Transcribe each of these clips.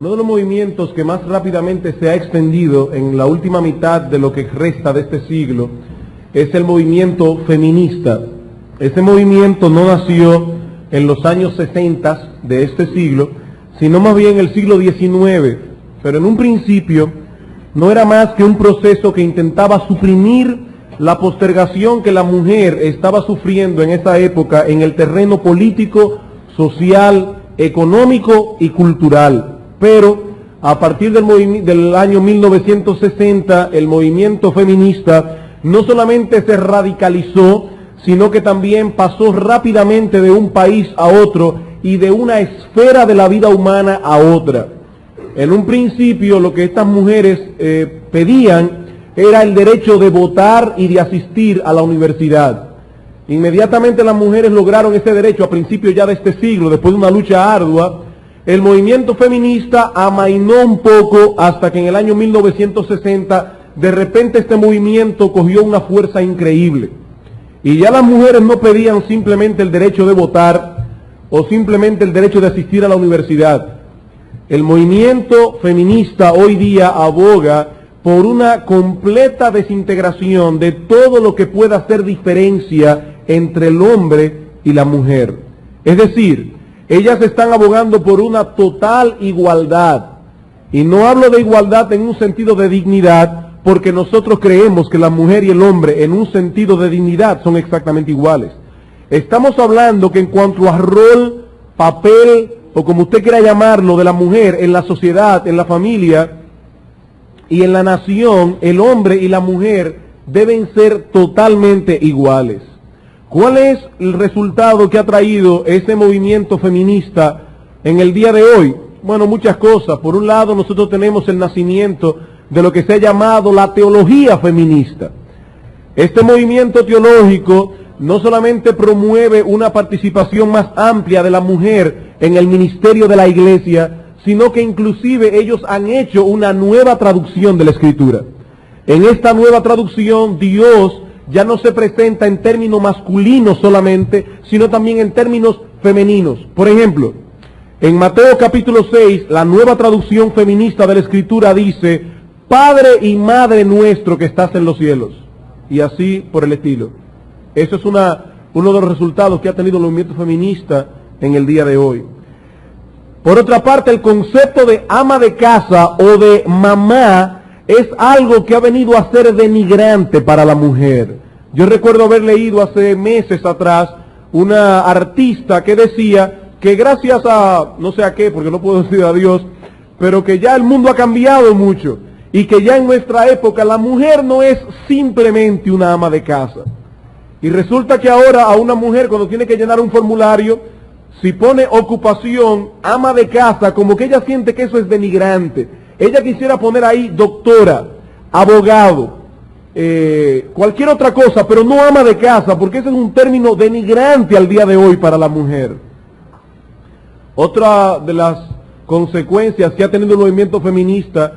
Uno de los movimientos que más rápidamente se ha extendido en la última mitad de lo que resta de este siglo es el movimiento feminista. Ese movimiento no nació en los años 60 de este siglo, sino más bien en el siglo XIX, pero en un principio no era más que un proceso que intentaba suprimir la postergación que la mujer estaba sufriendo en esa época en el terreno político, social, económico y cultural. Pero a partir del año 1960, el movimiento feminista no solamente se radicalizó, sino que también pasó rápidamente de un país a otro y de una esfera de la vida humana a otra. En un principio lo que estas mujeres pedían era el derecho de votar y de asistir a la universidad. Inmediatamente las mujeres lograron ese derecho a principios ya de este siglo, después de una lucha ardua. El movimiento feminista amainó un poco hasta que en el año 1960 de repente este movimiento cogió una fuerza increíble. Y ya las mujeres no pedían simplemente el derecho de votar o simplemente el derecho de asistir a la universidad. El movimiento feminista hoy día aboga por una completa desintegración de todo lo que pueda hacer diferencia entre el hombre y la mujer. Es decir, ellas están abogando por una total igualdad. Y no hablo de igualdad en un sentido de dignidad, porque nosotros creemos que la mujer y el hombre en un sentido de dignidad son exactamente iguales. Estamos hablando que en cuanto a rol, papel, o como usted quiera llamarlo, de la mujer en la sociedad, en la familia y en la nación, el hombre y la mujer deben ser totalmente iguales. ¿Cuál es el resultado que ha traído ese movimiento feminista en el día de hoy? Bueno, muchas cosas. Por un lado, nosotros tenemos el nacimiento de lo que se ha llamado la teología feminista. Este movimiento teológico no solamente promueve una participación más amplia de la mujer en el ministerio de la iglesia, sino que inclusive ellos han hecho una nueva traducción de la Escritura. En esta nueva traducción, Dios ya no se presenta en términos masculinos solamente, sino también en términos femeninos. Por ejemplo, en Mateo capítulo 6, la nueva traducción feminista de la Escritura dice: Padre y Madre nuestro que estás en los cielos. Y así por el estilo. Eso es uno de los resultados que ha tenido el movimiento feminista en el día de hoy. Por otra parte, el concepto de ama de casa o de mamá es algo que ha venido a ser denigrante para la mujer. Yo recuerdo haber leído hace meses atrás una artista que decía que gracias a, no sé a qué, porque no puedo decir a Dios, pero que ya el mundo ha cambiado mucho y que ya en nuestra época la mujer no es simplemente una ama de casa. Y resulta que ahora a una mujer cuando tiene que llenar un formulario, si pone ocupación, ama de casa, como que ella siente que eso es denigrante. Ella quisiera poner ahí doctora, abogado, cualquier otra cosa, pero no ama de casa, porque ese es un término denigrante al día de hoy para la mujer. Otra de las consecuencias que ha tenido el movimiento feminista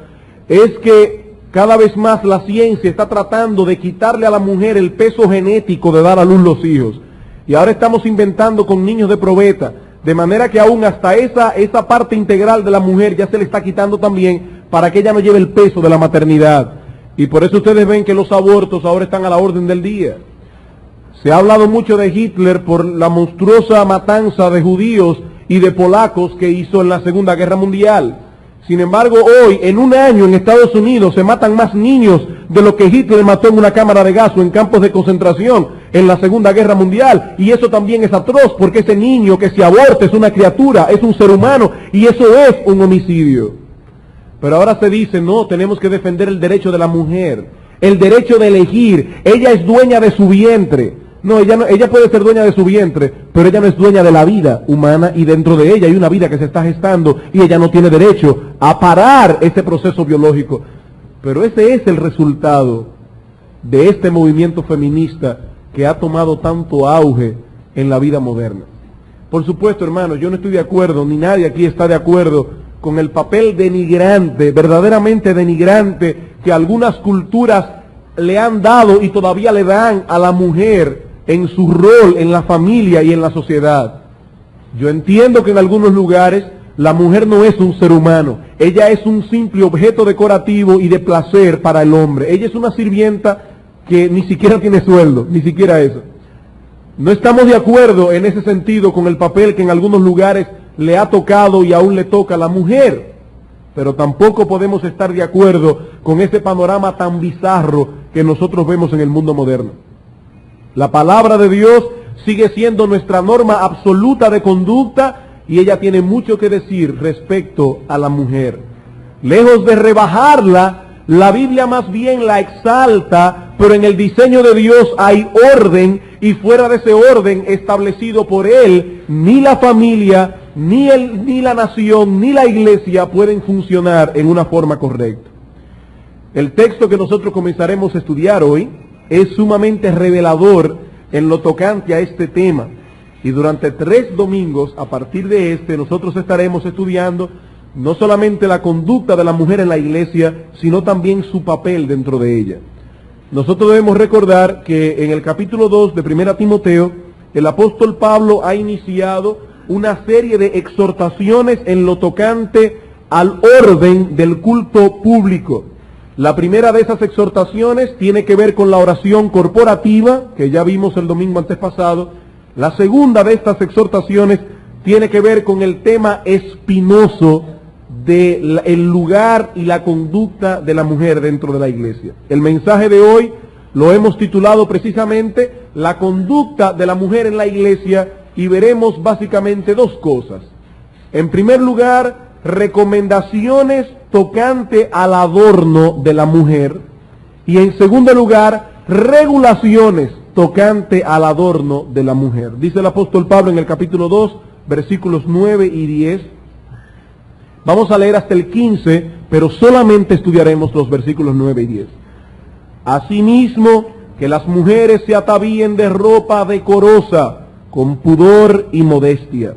es que cada vez más la ciencia está tratando de quitarle a la mujer el peso genético de dar a luz los hijos. Y ahora estamos inventando con niños de probeta, de manera que aún hasta esa parte integral de la mujer ya se le está quitando también para que ella no lleve el peso de la maternidad. Y por eso ustedes ven que los abortos ahora están a la orden del día. Se ha hablado mucho de Hitler por la monstruosa matanza de judíos y de polacos que hizo en la Segunda Guerra Mundial. Sin embargo, hoy, en un año en Estados Unidos, se matan más niños de lo que Hitler mató en una cámara de gas o en campos de concentración en la Segunda Guerra Mundial. Y eso también es atroz, porque ese niño que se aborta es una criatura, es un ser humano, y eso es un homicidio. Pero ahora se dice, no, tenemos que defender el derecho de la mujer, el derecho de elegir. Ella es dueña de su vientre. No, ella puede ser dueña de su vientre, pero ella no es dueña de la vida humana, y dentro de ella hay una vida que se está gestando y ella no tiene derecho a parar ese proceso biológico. Pero ese es el resultado de este movimiento feminista que ha tomado tanto auge en la vida moderna. Por supuesto, hermanos, yo no estoy de acuerdo, ni nadie aquí está de acuerdo con el papel denigrante, verdaderamente denigrante, que algunas culturas le han dado y todavía le dan a la mujer en su rol en la familia y en la sociedad. Yo entiendo que en algunos lugares La mujer no es un ser humano, ella es un simple objeto decorativo y de placer para el hombre. Ella es una sirvienta que ni siquiera tiene sueldo, ni siquiera eso. No estamos de acuerdo en ese sentido con el papel que en algunos lugares le ha tocado y aún le toca a la mujer, pero tampoco podemos estar de acuerdo con ese panorama tan bizarro que nosotros vemos en el mundo moderno. La palabra de Dios sigue siendo nuestra norma absoluta de conducta y ella tiene mucho que decir respecto a la mujer. Lejos de rebajarla, la Biblia más bien la exalta, pero en el diseño de Dios hay orden, y fuera de ese orden establecido por Él, ni la familia, ni la nación, ni la iglesia pueden funcionar en una forma correcta. El texto que nosotros comenzaremos a estudiar hoy es sumamente revelador en lo tocante a este tema. Y durante 3 domingos, a partir de este, nosotros estaremos estudiando no solamente la conducta de la mujer en la iglesia, sino también su papel dentro de ella. Nosotros debemos recordar que en el capítulo 2 de 1 Timoteo, el apóstol Pablo ha iniciado una serie de exhortaciones en lo tocante al orden del culto público. La primera de esas exhortaciones tiene que ver con la oración corporativa, que ya vimos el domingo antes pasado. La segunda de estas exhortaciones tiene que ver con el tema espinoso del lugar y la conducta de la mujer dentro de la iglesia. El mensaje de hoy lo hemos titulado precisamente La conducta de la mujer en la iglesia, y veremos básicamente 2 cosas. En primer lugar, recomendaciones tocante al adorno de la mujer, y en segundo lugar, regulaciones tocante al adorno de la mujer. Dice el apóstol Pablo en el capítulo 2, versículos 9 y 10. Vamos a leer hasta el 15, pero solamente estudiaremos los versículos 9 y 10. Asimismo, que las mujeres se atavíen de ropa decorosa, con pudor y modestia,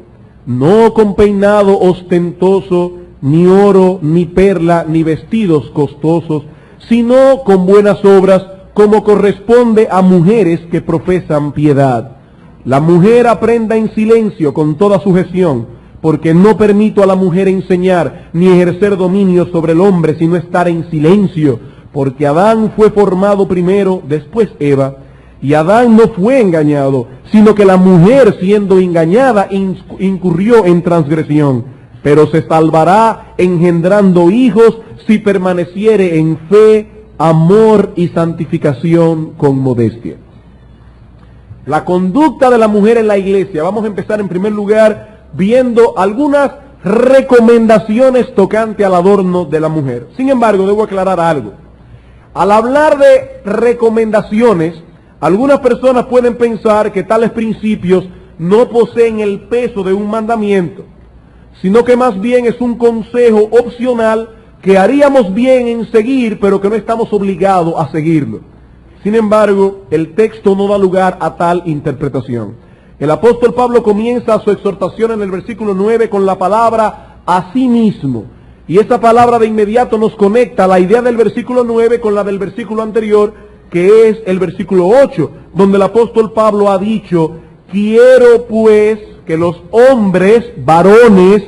no con peinado ostentoso, ni oro, ni perla, ni vestidos costosos, sino con buenas obras, como corresponde a mujeres que profesan piedad. La mujer aprenda en silencio con toda sujeción, porque no permito a la mujer enseñar ni ejercer dominio sobre el hombre, sino estar en silencio, porque Adán fue formado primero, después Eva, y Adán no fue engañado, sino que la mujer, siendo engañada, incurrió en transgresión, pero se salvará engendrando hijos si permaneciere en fe, amor y santificación con modestia. La conducta de la mujer en la iglesia. Vamos a empezar en primer lugar viendo algunas recomendaciones tocante al adorno de la mujer. Sin embargo, debo aclarar algo. Al hablar de recomendaciones, algunas personas pueden pensar que tales principios no poseen el peso de un mandamiento, sino que más bien es un consejo opcional que haríamos bien en seguir, pero que no estamos obligados a seguirlo. Sin embargo, el texto no da lugar a tal interpretación. El apóstol Pablo comienza su exhortación en el versículo 9 con la palabra asimismo. Y esa palabra de inmediato nos conecta la idea del versículo 9 con la del versículo anterior, que es el versículo 8, donde el apóstol Pablo ha dicho: quiero pues que los hombres, varones,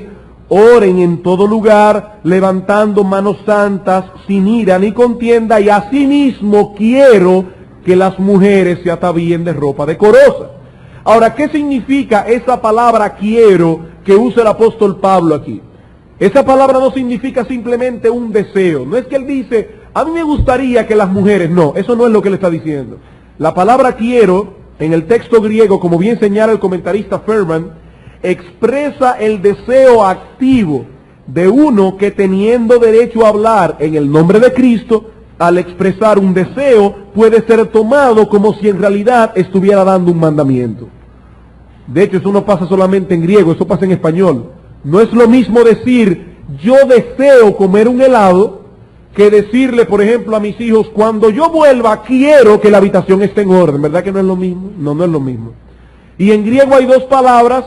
oren en todo lugar, levantando manos santas, sin ira ni contienda, y asimismo quiero que las mujeres se atavíen de ropa decorosa. Ahora, ¿qué significa esa palabra quiero que usa el apóstol Pablo aquí? Esa palabra no significa simplemente un deseo. No es que él dice, a mí me gustaría que las mujeres... No, eso no es lo que él está diciendo. La palabra quiero, en el texto griego, como bien señala el comentarista Ferman, expresa el deseo activo de uno que, teniendo derecho a hablar en el nombre de Cristo, al expresar un deseo puede ser tomado como si en realidad estuviera dando un mandamiento. De hecho, eso no pasa solamente en griego, eso pasa en español. No es lo mismo decir yo deseo comer un helado que decirle, por ejemplo, a mis hijos, cuando yo vuelva quiero que la habitación esté en orden. ¿Verdad que no es lo mismo? No, no es lo mismo. Y en griego hay 2 palabras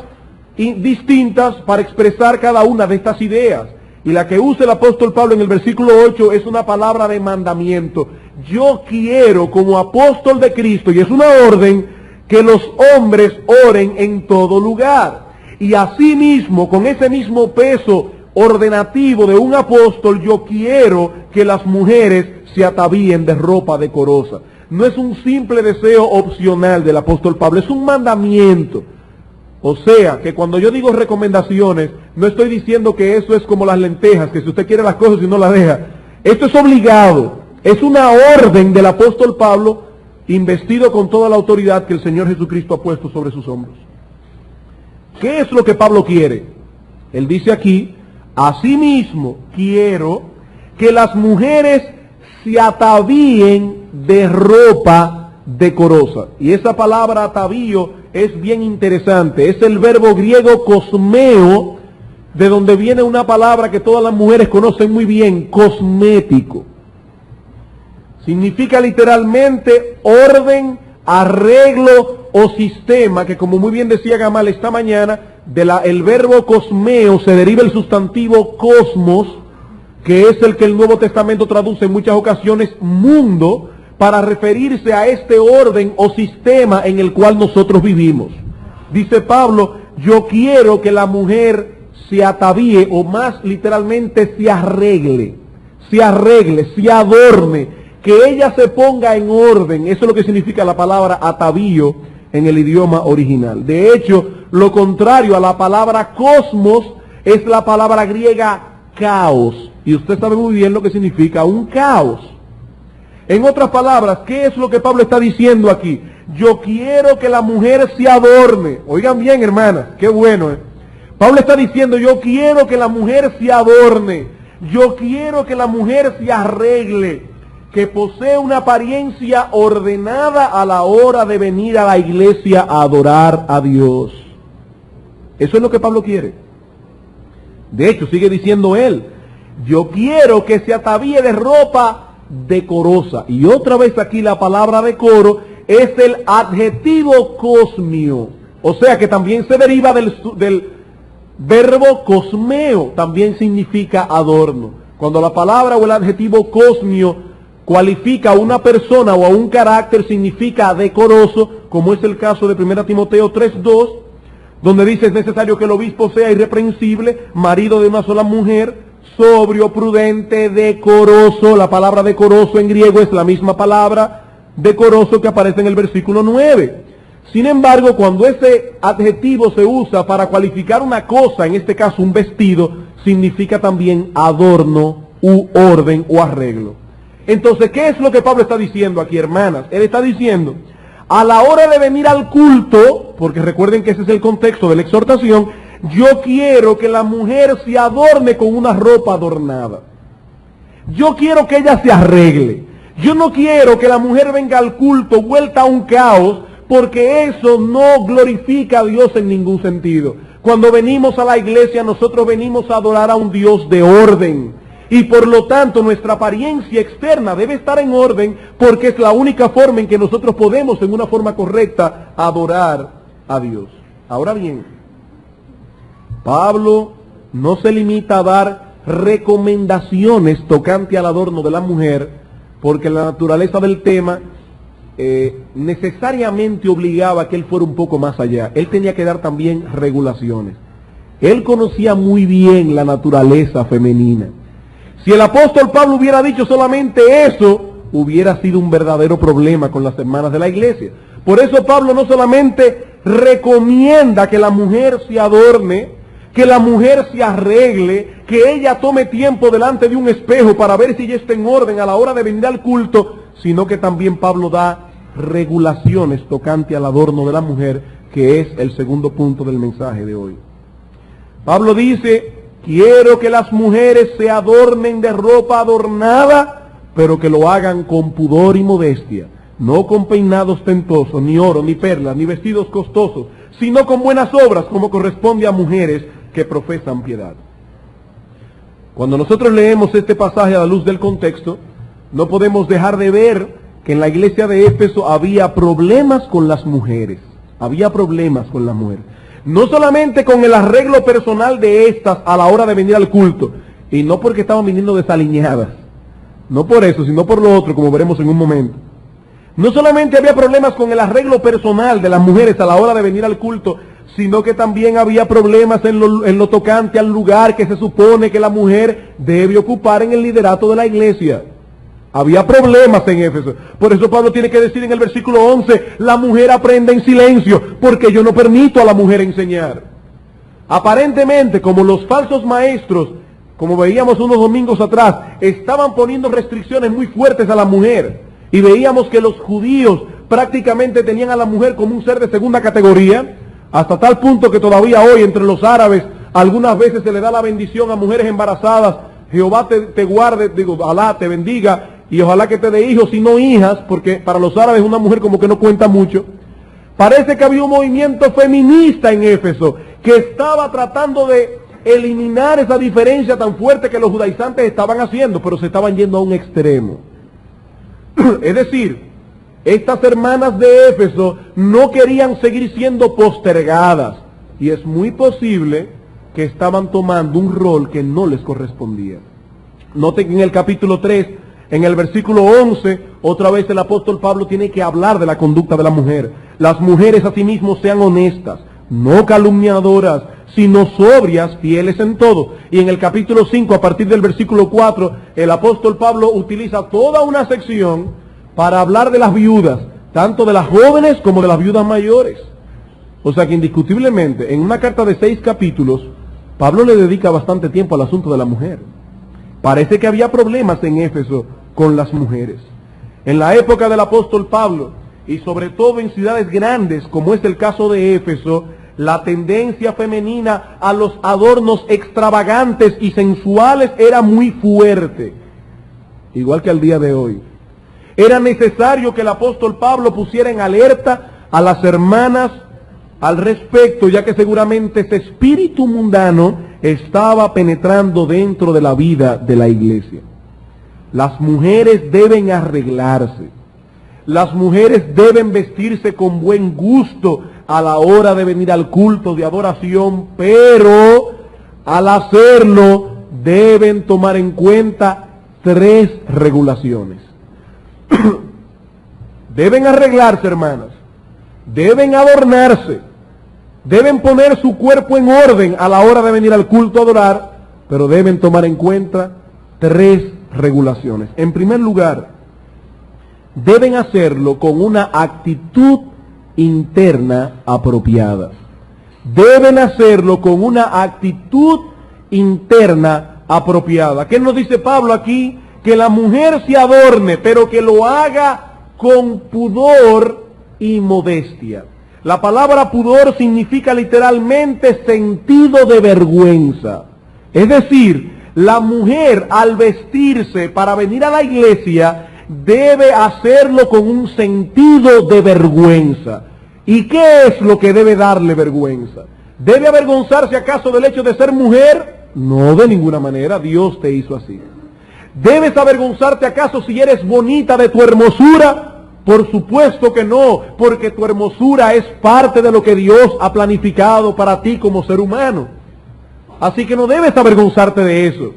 distintas para expresar cada una de estas ideas. Y la que usa el apóstol Pablo en el versículo 8 es una palabra de mandamiento. Yo quiero, como apóstol de Cristo, y es una orden, que los hombres oren en todo lugar. Y asimismo, con ese mismo peso ordenativo de un apóstol, yo quiero que las mujeres se atavíen de ropa decorosa. No es un simple deseo opcional del apóstol Pablo, es un mandamiento. O sea, que cuando yo digo recomendaciones, no estoy diciendo que eso es como las lentejas, que si usted quiere las cosas y no las deja. Esto es obligado, es una orden del apóstol Pablo, investido con toda la autoridad que el Señor Jesucristo ha puesto sobre sus hombros. ¿Qué es lo que Pablo quiere? Él dice aquí, asimismo quiero que las mujeres se atavíen de ropa decorosa. Y esa palabra atavío es bien interesante. Es el verbo griego cosmeo, de donde viene una palabra que todas las mujeres conocen muy bien, cosmético. Significa literalmente orden, arreglo o sistema, que como muy bien decía Gamal esta mañana, el verbo cosmeo se deriva el sustantivo cosmos, que es el que el Nuevo Testamento traduce en muchas ocasiones mundo, para referirse a este orden o sistema en el cual nosotros vivimos. Dice Pablo, yo quiero que la mujer se atavíe, o más literalmente se arregle, se adorne, que ella se ponga en orden. Eso es lo que significa la palabra atavío en el idioma original. De hecho, lo contrario a la palabra cosmos es la palabra griega caos. Y usted sabe muy bien lo que significa un caos. En otras palabras, ¿qué es lo que Pablo está diciendo aquí? Yo quiero que la mujer se adorne. Oigan bien, hermanas, qué bueno. Pablo está diciendo, yo quiero que la mujer se adorne. Yo quiero que la mujer se arregle, que posee una apariencia ordenada a la hora de venir a la iglesia a adorar a Dios. Eso es lo que Pablo quiere. De hecho, sigue diciendo él, yo quiero que se atavíe de ropa decorosa. Y otra vez aquí la palabra decoro es el adjetivo cosmio. O sea que también se deriva del verbo cosmeo, también significa adorno. Cuando la palabra o el adjetivo cosmio cualifica a una persona o a un carácter, significa decoroso, como es el caso de 1 Timoteo 3:2, donde dice es necesario que el obispo sea irreprensible, marido de una sola mujer, sobrio, prudente, decoroso. La palabra decoroso en griego es la misma palabra decoroso que aparece en el versículo 9. Sin embargo, cuando ese adjetivo se usa para cualificar una cosa, en este caso un vestido, significa también adorno u orden o arreglo. Entonces, ¿qué es lo que Pablo está diciendo aquí, hermanas? Él está diciendo, a la hora de venir al culto, porque recuerden que ese es el contexto de la exhortación, yo quiero que la mujer se adorne con una ropa adornada. Yo quiero que ella se arregle. Yo no quiero que la mujer venga al culto vuelta a un caos, porque eso no glorifica a Dios en ningún sentido. Cuando venimos a la iglesia, nosotros venimos a adorar a un Dios de orden. Y por lo tanto, nuestra apariencia externa debe estar en orden, porque es la única forma en que nosotros podemos, en una forma correcta, adorar a Dios. Ahora bien, Pablo no se limita a dar recomendaciones tocante al adorno de la mujer, porque la naturaleza del tema necesariamente obligaba a que él fuera un poco más allá. Él tenía que dar también regulaciones. Él conocía muy bien la naturaleza femenina. Si el apóstol Pablo hubiera dicho solamente eso, hubiera sido un verdadero problema con las hermanas de la iglesia. Por eso Pablo no solamente recomienda que la mujer se adorne, que la mujer se arregle, que ella tome tiempo delante de un espejo para ver si ella está en orden a la hora de venir al culto, sino que también Pablo da regulaciones tocante al adorno de la mujer, que es el segundo punto del mensaje de hoy. Pablo dice, quiero que las mujeres se adornen de ropa adornada, pero que lo hagan con pudor y modestia, no con peinados ostentosos, ni oro, ni perlas, ni vestidos costosos, sino con buenas obras, como corresponde a mujeres que profesan piedad. Cuando nosotros leemos este pasaje a la luz del contexto, no podemos dejar de ver que en la iglesia de Éfeso había problemas con las mujeres. Había problemas con las mujeres. No solamente con el arreglo personal de estas a la hora de venir al culto, y no porque estaban viniendo desaliñadas, no por eso, sino por lo otro, como veremos en un momento. No solamente había problemas con el arreglo personal de las mujeres a la hora de venir al culto, sino que también había problemas en lo tocante al lugar que se supone que la mujer debe ocupar en el liderato de la iglesia. Había problemas en Éfeso. Por eso Pablo tiene que decir en el versículo 11, la mujer aprende en silencio, porque yo no permito a la mujer enseñar. Aparentemente, como los falsos maestros, como veíamos unos domingos atrás, estaban poniendo restricciones muy fuertes a la mujer. Y veíamos que los judíos prácticamente tenían a la mujer como un ser de segunda categoría, hasta tal punto que todavía hoy entre los árabes algunas veces se le da la bendición a mujeres embarazadas. Jehová te guarde, Alá te bendiga, y ojalá que te dé hijos y no hijas, porque para los árabes una mujer como que no cuenta mucho. Parece que había un movimiento feminista en Éfeso, que estaba tratando de eliminar esa diferencia tan fuerte que los judaizantes estaban haciendo, pero se estaban yendo a un extremo. Es decir, estas hermanas de Éfeso no querían seguir siendo postergadas, y es muy posible que estaban tomando un rol que no les correspondía. Noten que en el capítulo 3, en el versículo 11, otra vez el apóstol Pablo tiene que hablar de la conducta de la mujer. Las mujeres asimismo sean honestas, no calumniadoras, sino sobrias, fieles en todo. Y en el capítulo 5, a partir del versículo 4, el apóstol Pablo utiliza toda una sección para hablar de las viudas, tanto de las jóvenes como de las viudas mayores. O sea que indiscutiblemente, en una carta de 6 capítulos, Pablo le dedica bastante tiempo al asunto de la mujer. Parece que había problemas en Éfeso con las mujeres. En la época del apóstol Pablo, y sobre todo en ciudades grandes, como es el caso de Éfeso, la tendencia femenina a los adornos extravagantes y sensuales era muy fuerte, igual que al día de hoy. Era necesario que el apóstol Pablo pusiera en alerta a las hermanas al respecto, ya que seguramente ese espíritu mundano estaba penetrando dentro de la vida de la iglesia. Las mujeres deben arreglarse. Las mujeres deben vestirse con buen gusto a la hora de venir al culto de adoración, pero al hacerlo deben tomar en cuenta 3 regulaciones. Deben arreglarse, hermanas. Deben adornarse. Deben poner su cuerpo en orden a la hora de venir al culto a adorar, pero deben tomar en cuenta 3 regulaciones. En primer lugar, deben hacerlo con una actitud interna apropiada. Deben hacerlo con una actitud interna apropiada. ¿Qué nos dice Pablo aquí? Que la mujer se adorne, pero que lo haga con pudor y modestia. La palabra pudor significa literalmente sentido de vergüenza. Es decir, la mujer al vestirse para venir a la iglesia debe hacerlo con un sentido de vergüenza. ¿Y qué es lo que debe darle vergüenza? ¿Debe avergonzarse acaso del hecho de ser mujer? No, de ninguna manera, Dios te hizo así. ¿Debes avergonzarte acaso si eres bonita de tu hermosura? Por supuesto que no, porque tu hermosura es parte de lo que Dios ha planificado para ti como ser humano. Así que no debes avergonzarte de eso.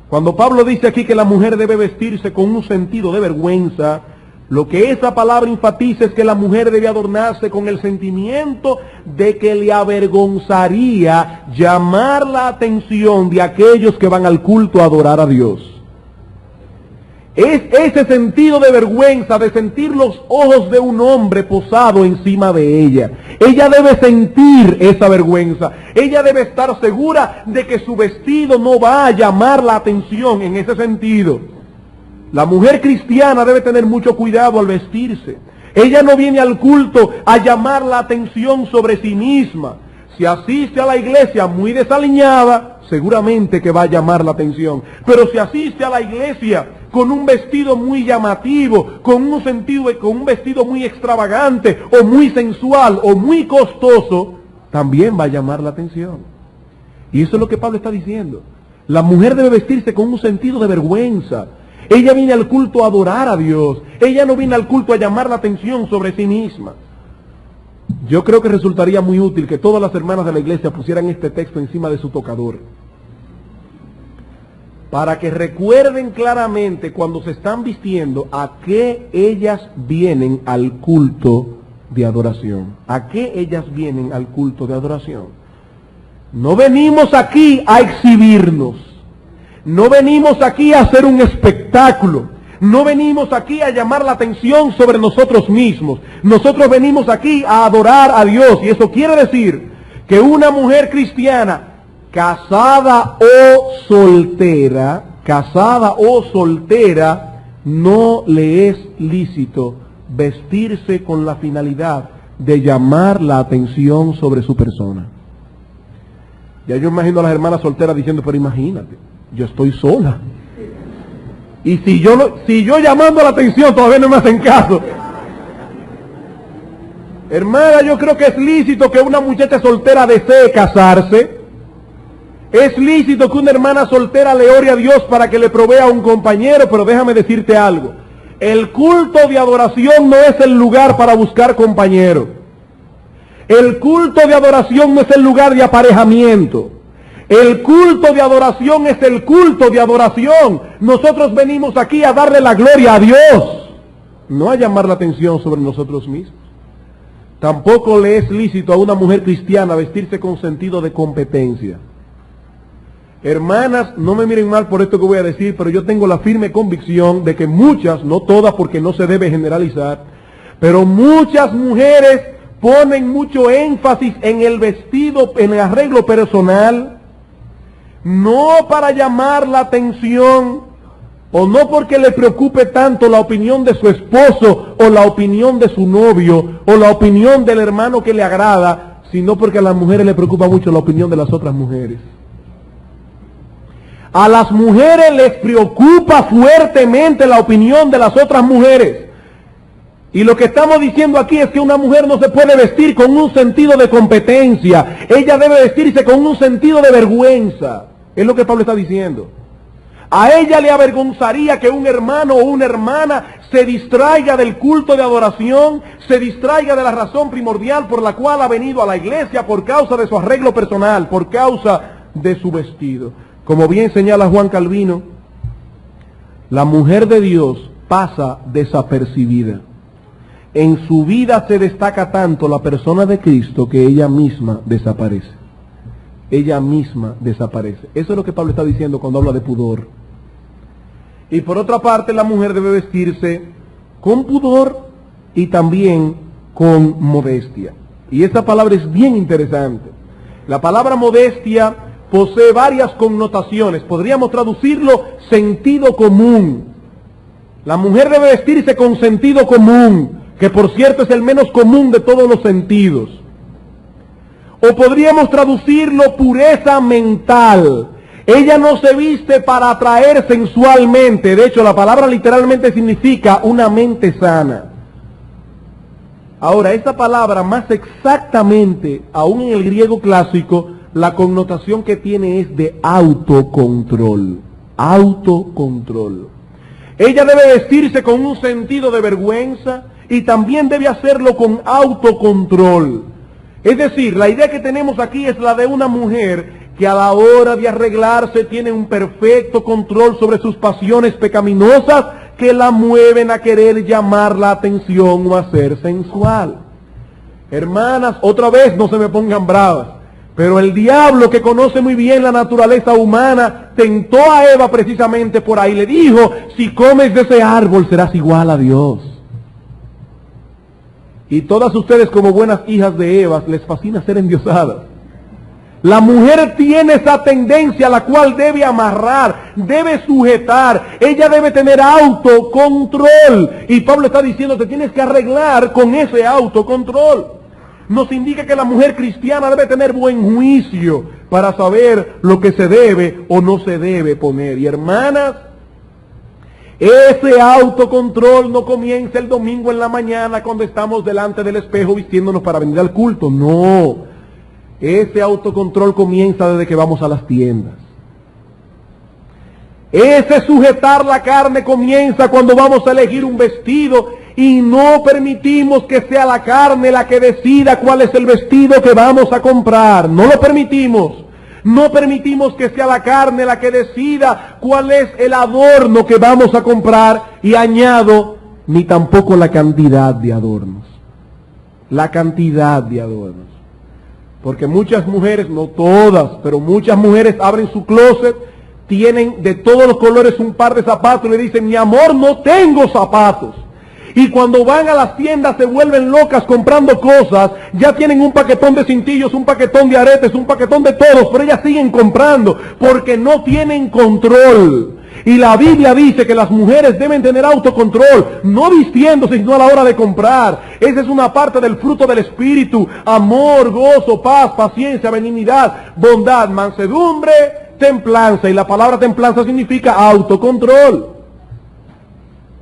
Cuando Pablo dice aquí que la mujer debe vestirse con un sentido de vergüenza, lo que esa palabra enfatiza es que la mujer debe adornarse con el sentimiento de que le avergonzaría llamar la atención de aquellos que van al culto a adorar a Dios. Es ese sentido de vergüenza, de sentir los ojos de un hombre posado encima de ella. Ella debe sentir esa vergüenza. Ella debe estar segura de que su vestido no va a llamar la atención en ese sentido. La mujer cristiana debe tener mucho cuidado al vestirse. Ella no viene al culto a llamar la atención sobre sí misma. Si asiste a la iglesia muy desaliñada, seguramente que va a llamar la atención. Pero si asiste a la iglesia con un vestido muy llamativo, con un vestido muy extravagante, o muy sensual, o muy costoso, también va a llamar la atención. Y eso es lo que Pablo está diciendo. La mujer debe vestirse con un sentido de vergüenza. Ella viene al culto a adorar a Dios. Ella no viene al culto a llamar la atención sobre sí misma. Yo creo que resultaría muy útil que todas las hermanas de la iglesia pusieran este texto encima de su tocador, para que recuerden claramente cuando se están vistiendo a qué ellas vienen al culto de adoración. ¿A qué ellas vienen al culto de adoración? No venimos aquí a exhibirnos. No venimos aquí a hacer un espectáculo. No venimos aquí a llamar la atención sobre nosotros mismos. Nosotros venimos aquí a adorar a Dios. Y eso quiere decir que una mujer cristiana, casada o soltera, no le es lícito vestirse con la finalidad de llamar la atención sobre su persona. Ya yo imagino a las hermanas solteras diciendo, pero imagínate, yo estoy sola. Y si yo llamando la atención todavía no me hacen caso. Hermana, yo creo que es lícito que una muchacha soltera desee casarse. Es lícito que una hermana soltera le ore a Dios para que le provea un compañero, pero déjame decirte algo. El culto de adoración no es el lugar para buscar compañero. El culto de adoración no es el lugar de aparejamiento. El culto de adoración es el culto de adoración. Nosotros venimos aquí a darle la gloria a Dios, no a llamar la atención sobre nosotros mismos. Tampoco le es lícito a una mujer cristiana vestirse con sentido de competencia. Hermanas, no me miren mal por esto que voy a decir, pero yo tengo la firme convicción de que muchas, no todas porque no se debe generalizar, pero muchas mujeres ponen mucho énfasis en el vestido, en el arreglo personal, no para llamar la atención, o no porque le preocupe tanto la opinión de su esposo, o la opinión de su novio, o la opinión del hermano que le agrada, sino porque a las mujeres le preocupa mucho la opinión de las otras mujeres. A las mujeres les preocupa fuertemente la opinión de las otras mujeres. Y lo que estamos diciendo aquí es que una mujer no se puede vestir con un sentido de competencia. Ella debe vestirse con un sentido de vergüenza. Es lo que Pablo está diciendo. A ella le avergonzaría que un hermano o una hermana se distraiga del culto de adoración, se distraiga de la razón primordial por la cual ha venido a la iglesia por causa de su arreglo personal, por causa de su vestido. Como bien señala Juan Calvino, la mujer de Dios pasa desapercibida. En su vida se destaca tanto la persona de Cristo que ella misma desaparece. Ella misma desaparece. Eso es lo que Pablo está diciendo cuando habla de pudor. Y por otra parte, la mujer debe vestirse con pudor y también con modestia. Y esta palabra es bien interesante. La palabra modestia posee varias connotaciones. Podríamos traducirlo sentido común. La mujer debe vestirse con sentido común, que por cierto es el menos común de todos los sentidos. O podríamos traducirlo pureza mental. Ella no se viste para atraer sensualmente. De hecho, la palabra literalmente significa una mente sana. Ahora, esta palabra más exactamente, aún en el griego clásico, la connotación que tiene es de autocontrol. Autocontrol. Ella debe vestirse con un sentido de vergüenza y también debe hacerlo con autocontrol. Es decir, la idea que tenemos aquí es la de una mujer que a la hora de arreglarse tiene un perfecto control sobre sus pasiones pecaminosas que la mueven a querer llamar la atención o a ser sensual. Hermanas, otra vez no se me pongan bravas, pero el diablo, que conoce muy bien la naturaleza humana, tentó a Eva precisamente por ahí. Le dijo, si comes de ese árbol serás igual a Dios. Y todas ustedes, como buenas hijas de Eva, les fascina ser endiosadas. La mujer tiene esa tendencia a la cual debe amarrar, debe sujetar. Ella debe tener autocontrol. Y Pablo está diciendo, te tienes que arreglar con ese autocontrol. Nos indica que la mujer cristiana debe tener buen juicio para saber lo que se debe o no se debe poner. Y hermanas, ese autocontrol no comienza el domingo en la mañana cuando estamos delante del espejo vistiéndonos para venir al culto. No. Ese autocontrol comienza desde que vamos a las tiendas. Ese sujetar la carne comienza cuando vamos a elegir un vestido y no permitimos que sea la carne la que decida cuál es el vestido que vamos a comprar. No lo permitimos. No permitimos que sea la carne la que decida cuál es el adorno que vamos a comprar, y añado, ni tampoco la cantidad de adornos. la cantidad de adornos. Porque muchas mujeres, no todas, pero muchas mujeres abren su closet, tienen de todos los colores un par de zapatos y le dicen, mi amor, no tengo zapatos. Y cuando van a las tiendas se vuelven locas comprando cosas, ya tienen un paquetón de cintillos, un paquetón de aretes, un paquetón de todos, pero ellas siguen comprando porque no tienen control. Y la Biblia dice que las mujeres deben tener autocontrol, no vistiéndose, sino a la hora de comprar. Esa es una parte del fruto del Espíritu: amor, gozo, paz, paciencia, benignidad, bondad, mansedumbre, templanza. Y la palabra templanza significa autocontrol.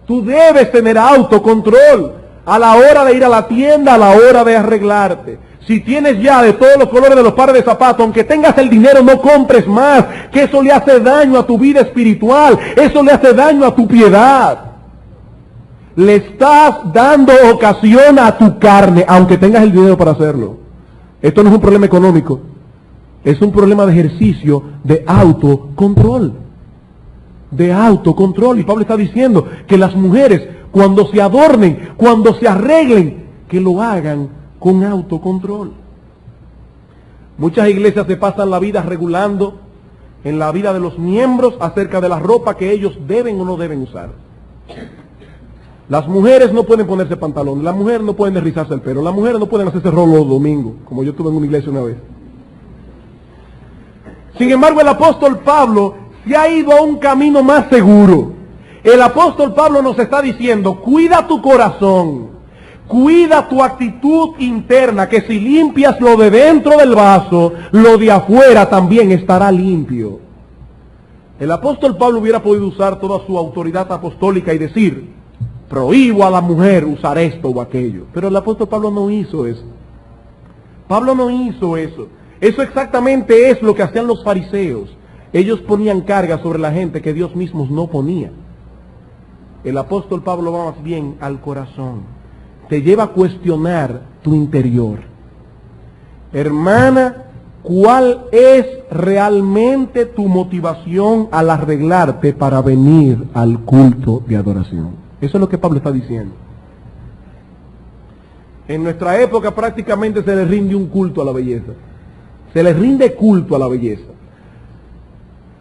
Tú debes tener autocontrol a la hora de ir a la tienda, a la hora de arreglarte. Si tienes ya de todos los colores de los pares de zapatos, aunque tengas el dinero, no compres más, que eso le hace daño a tu vida espiritual, eso le hace daño a tu piedad. Le estás dando ocasión a tu carne, aunque tengas el dinero para hacerlo. Esto no es un problema económico, es un problema de ejercicio de autocontrol. De autocontrol. Y Pablo está diciendo que las mujeres, cuando se adornen, cuando se arreglen, que lo hagan con autocontrol. Muchas iglesias se pasan la vida regulando en la vida de los miembros acerca de la ropa que ellos deben o no deben usar. Las mujeres no pueden ponerse pantalones, las mujeres no pueden rizarse el pelo, las mujeres no pueden hacerse rolo los domingos, como yo tuve en una iglesia una vez. Sin embargo, el apóstol Pablo se ha ido a un camino más seguro. El apóstol Pablo nos está diciendo, cuida tu corazón, cuida tu actitud interna, que si limpias lo de dentro del vaso, lo de afuera también estará limpio. El apóstol Pablo hubiera podido usar toda su autoridad apostólica y decir, prohíbo a la mujer usar esto o aquello. Pero el apóstol Pablo no hizo eso. Pablo no hizo eso. Eso exactamente es lo que hacían los fariseos. Ellos ponían carga sobre la gente que Dios mismo no ponía. El apóstol Pablo va más bien al corazón. Te lleva a cuestionar tu interior. Hermana, ¿cuál es realmente tu motivación al arreglarte para venir al culto de adoración? Eso es lo que Pablo está diciendo. En nuestra época prácticamente se le rinde un culto a la belleza. Se le rinde culto a la belleza.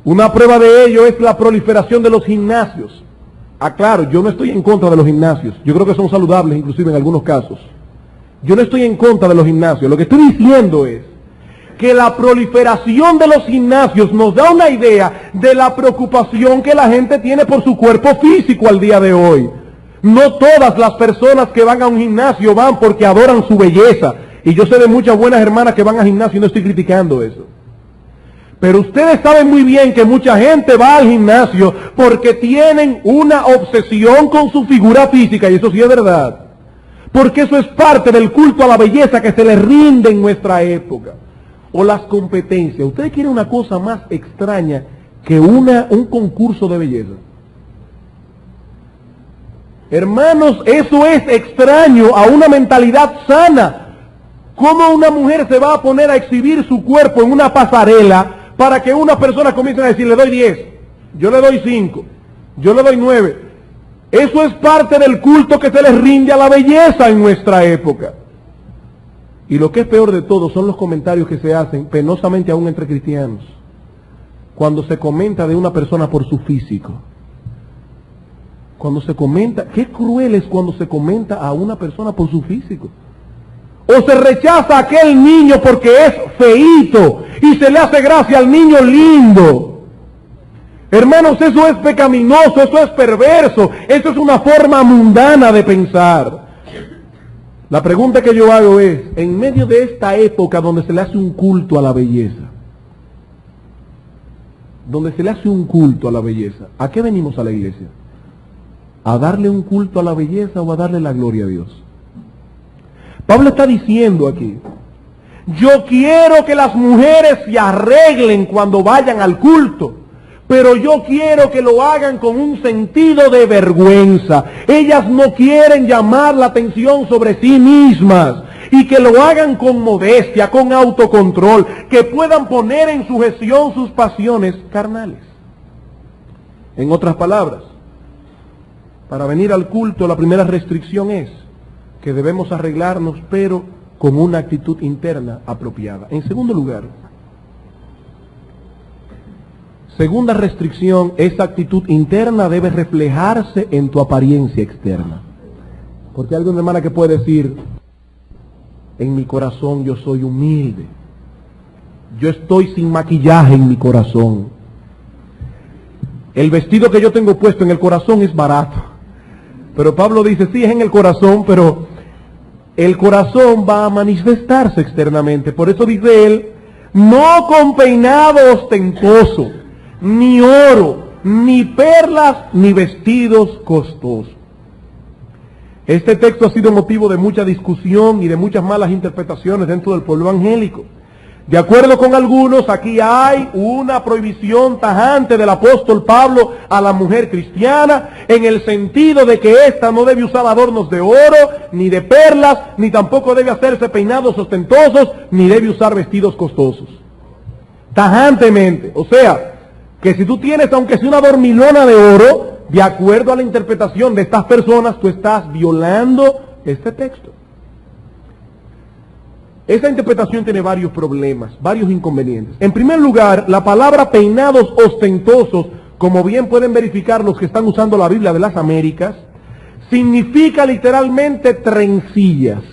Una prueba de ello es la proliferación de los gimnasios. Claro, yo no estoy en contra de los gimnasios. Yo creo que son saludables, inclusive en algunos casos. Yo no estoy en contra de los gimnasios. Lo que estoy diciendo es que la proliferación de los gimnasios nos da una idea de la preocupación que la gente tiene por su cuerpo físico al día de hoy. No todas las personas que van a un gimnasio van porque adoran su belleza. Y yo sé de muchas buenas hermanas que van al gimnasio y no estoy criticando eso. Pero ustedes saben muy bien que mucha gente va al gimnasio porque tienen una obsesión con su figura física, y eso sí es verdad. Porque eso es parte del culto a la belleza que se le rinde en nuestra época. O las competencias. ¿Ustedes quieren una cosa más extraña que un concurso de belleza? Hermanos, eso es extraño a una mentalidad sana. ¿Cómo una mujer se va a poner a exhibir su cuerpo en una pasarela para que una persona comience a decir, le doy 10, yo le doy 5, yo le doy 9? Eso es parte del culto que se les rinde a la belleza en nuestra época. Y lo que es peor de todo son los comentarios que se hacen, penosamente aún entre cristianos, cuando se comenta de una persona por su físico. Cuando se comenta, qué cruel es cuando se comenta a una persona por su físico. O se rechaza a aquel niño porque es feíto y se le hace gracia al niño lindo. Hermanos, eso es pecaminoso, eso es perverso, eso es una forma mundana de pensar. La pregunta que yo hago es, en medio de esta época donde se le hace un culto a la belleza, donde se le hace un culto a la belleza, ¿a qué venimos a la iglesia? ¿A darle un culto a la belleza o a darle la gloria a Dios? Pablo está diciendo aquí, yo quiero que las mujeres se arreglen cuando vayan al culto, pero yo quiero que lo hagan con un sentido de vergüenza. Ellas no quieren llamar la atención sobre sí mismas, y que lo hagan con modestia, con autocontrol, que puedan poner en sujeción sus pasiones carnales. En otras palabras, para venir al culto la primera restricción es que debemos arreglarnos, pero con una actitud interna apropiada. En segundo lugar, segunda restricción, esa actitud interna debe reflejarse en tu apariencia externa. Porque hay alguna hermana que puede decir, en mi corazón yo soy humilde, yo estoy sin maquillaje en mi corazón, el vestido que yo tengo puesto en el corazón es barato. Pero Pablo dice, sí, es en el corazón, pero el corazón va a manifestarse externamente. Por eso dice él, no con peinado ostentoso, ni oro, ni perlas, ni vestidos costosos. Este texto ha sido motivo de mucha discusión y de muchas malas interpretaciones dentro del pueblo evangélico. De acuerdo con algunos, aquí hay una prohibición tajante del apóstol Pablo a la mujer cristiana, en el sentido de que ésta no debe usar adornos de oro, ni de perlas, ni tampoco debe hacerse peinados ostentosos, ni debe usar vestidos costosos. Tajantemente. O sea, que si tú tienes, aunque sea una dormilona de oro, de acuerdo a la interpretación de estas personas, tú estás violando este texto. Esa interpretación tiene varios problemas, varios inconvenientes. En primer lugar, la palabra peinados ostentosos, como bien pueden verificar los que están usando la Biblia de las Américas, significa literalmente trencillas.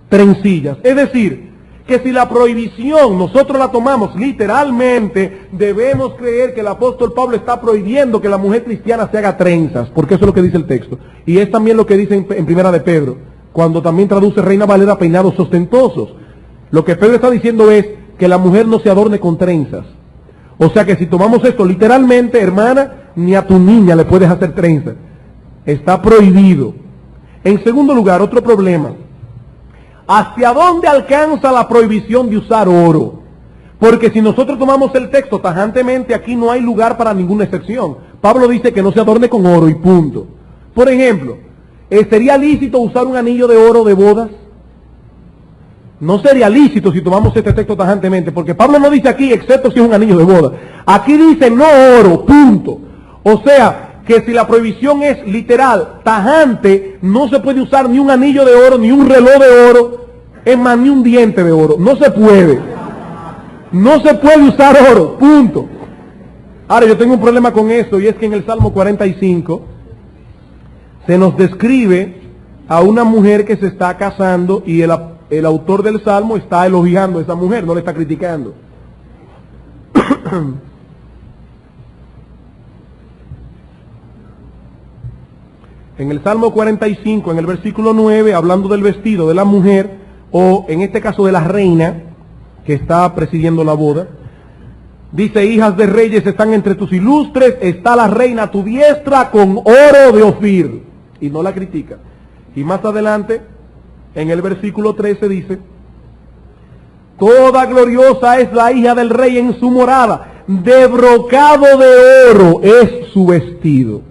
Trencillas. Es decir, que si la prohibición nosotros la tomamos literalmente, debemos creer que el apóstol Pablo está prohibiendo que la mujer cristiana se haga trenzas, porque eso es lo que dice el texto. Y es también lo que dice en Primera de Pedro, cuando también traduce Reina Valera peinados ostentosos. Lo que Pedro está diciendo es que la mujer no se adorne con trenzas. O sea que si tomamos esto literalmente, hermana, ni a tu niña le puedes hacer trenzas. Está prohibido. En segundo lugar, otro problema. ¿Hacia dónde alcanza la prohibición de usar oro? Porque si nosotros tomamos el texto tajantemente, aquí no hay lugar para ninguna excepción. Pablo dice que no se adorne con oro y punto. Por ejemplo, ¿sería lícito usar un anillo de oro de bodas? No sería lícito si tomamos este texto tajantemente, porque Pablo no dice aquí, excepto si es un anillo de boda. Aquí dice no oro, punto. O sea, que si la prohibición es literal, tajante, no se puede usar ni un anillo de oro, ni un reloj de oro, es más, ni un diente de oro. No se puede. No se puede usar oro, punto. Ahora, yo tengo un problema con esto, y es que en el Salmo 45 se nos describe a una mujer que se está casando y el autor del Salmo está elogiando a esa mujer, no le está criticando. En el Salmo 45, en el versículo 9, hablando del vestido de la mujer, o en este caso de la reina, que está presidiendo la boda, dice, hijas de reyes están entre tus ilustres, está la reina a tu diestra con oro de Ofir, y no la critica. Y más adelante, en el versículo 13 dice, toda gloriosa es la hija del rey en su morada, de brocado de oro es su vestido.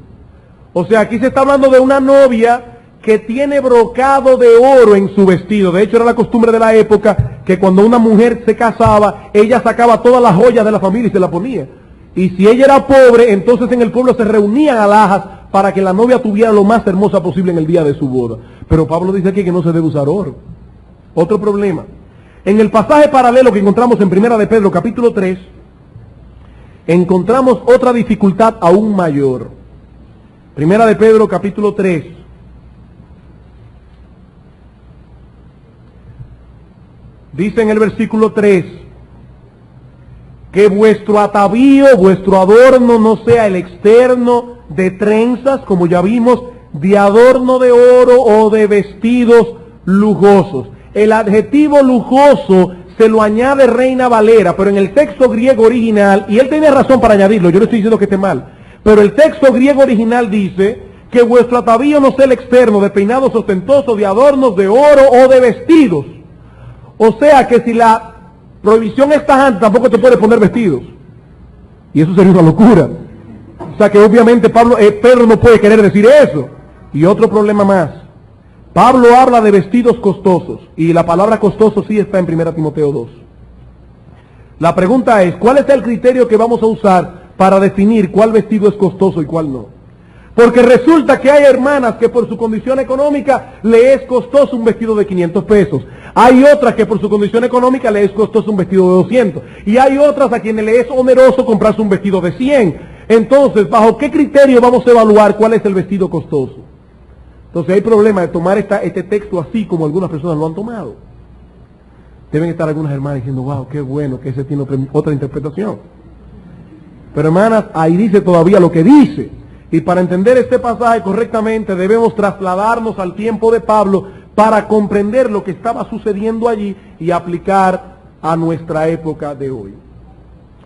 O sea, aquí se está hablando de una novia que tiene brocado de oro en su vestido. De hecho, era la costumbre de la época que cuando una mujer se casaba, ella sacaba todas las joyas de la familia y se la ponía. Y si ella era pobre, entonces en el pueblo se reunían alhajas para que la novia tuviera lo más hermosa posible en el día de su boda. Pero Pablo dice aquí que no se debe usar oro. Otro problema. En el pasaje paralelo que encontramos en Primera de Pedro, capítulo 3, encontramos otra dificultad aún mayor. Primera de Pedro, capítulo 3. Dice en el versículo 3, que vuestro atavío, vuestro adorno no sea el externo de trenzas, como ya vimos, de adorno de oro o de vestidos lujosos. El adjetivo lujoso se lo añade Reina Valera, pero en el texto griego original, y él tiene razón para añadirlo, yo no estoy diciendo que esté mal, pero el texto griego original dice que vuestro atavío no sea el externo de peinados ostentosos, de adornos de oro o de vestidos. O sea que si la prohibición es tajante, tampoco te puedes poner vestidos. Y eso sería una locura. O sea que obviamente Pedro no puede querer decir eso. Y otro problema más. Pablo habla de vestidos costosos. Y la palabra costoso sí está en 1 Timoteo 2. La pregunta es, ¿cuál es el criterio que vamos a usar para definir cuál vestido es costoso y cuál no? Porque resulta que hay hermanas que por su condición económica le es costoso un vestido de 500 pesos. Hay otras que por su condición económica le es costoso un vestido de 200. Y hay otras a quienes le es oneroso comprarse un vestido de 100. Entonces, ¿bajo qué criterio vamos a evaluar cuál es el vestido costoso? Entonces hay problema de tomar este texto así como algunas personas lo han tomado. Deben estar algunas hermanas diciendo, wow, qué bueno que ese tiene otra interpretación. Pero hermanas, ahí dice todavía lo que dice. Y para entender este pasaje correctamente debemos trasladarnos al tiempo de Pablo para comprender lo que estaba sucediendo allí y aplicar a nuestra época de hoy.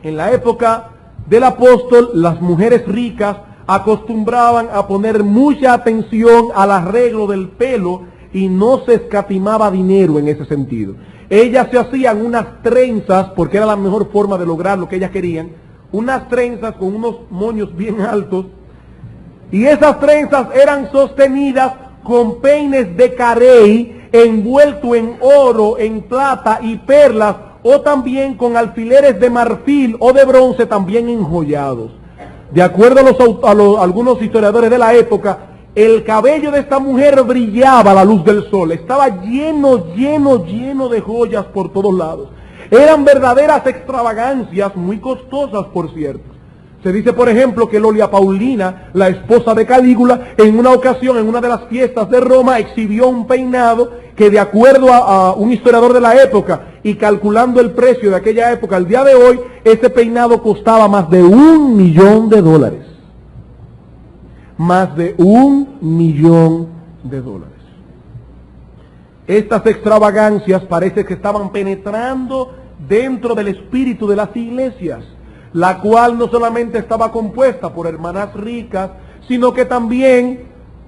En la época del apóstol, las mujeres ricas acostumbraban a poner mucha atención al arreglo del pelo y no se escatimaba dinero en ese sentido. Ellas se hacían unas trenzas, porque era la mejor forma de lograr lo que ellas querían, unas trenzas con unos moños bien altos, y esas trenzas eran sostenidas con peines de carey envuelto en oro, en plata y perlas, o también con alfileres de marfil o de bronce también enjollados. De acuerdo a algunos historiadores de la época, el cabello de esta mujer brillaba a la luz del sol, estaba lleno de joyas por todos lados. Eran verdaderas extravagancias, muy costosas por cierto. Se dice, por ejemplo, que Lolia Paulina, la esposa de Calígula, en una ocasión, en una de las fiestas de Roma, exhibió un peinado que, de acuerdo a un historiador de la época, y calculando el precio de aquella época al día de hoy, ese peinado costaba más de $1 millón. Más de $1 millón. Estas extravagancias parece que estaban penetrando dentro del espíritu de las iglesias, la cual no solamente estaba compuesta por hermanas ricas, sino que también,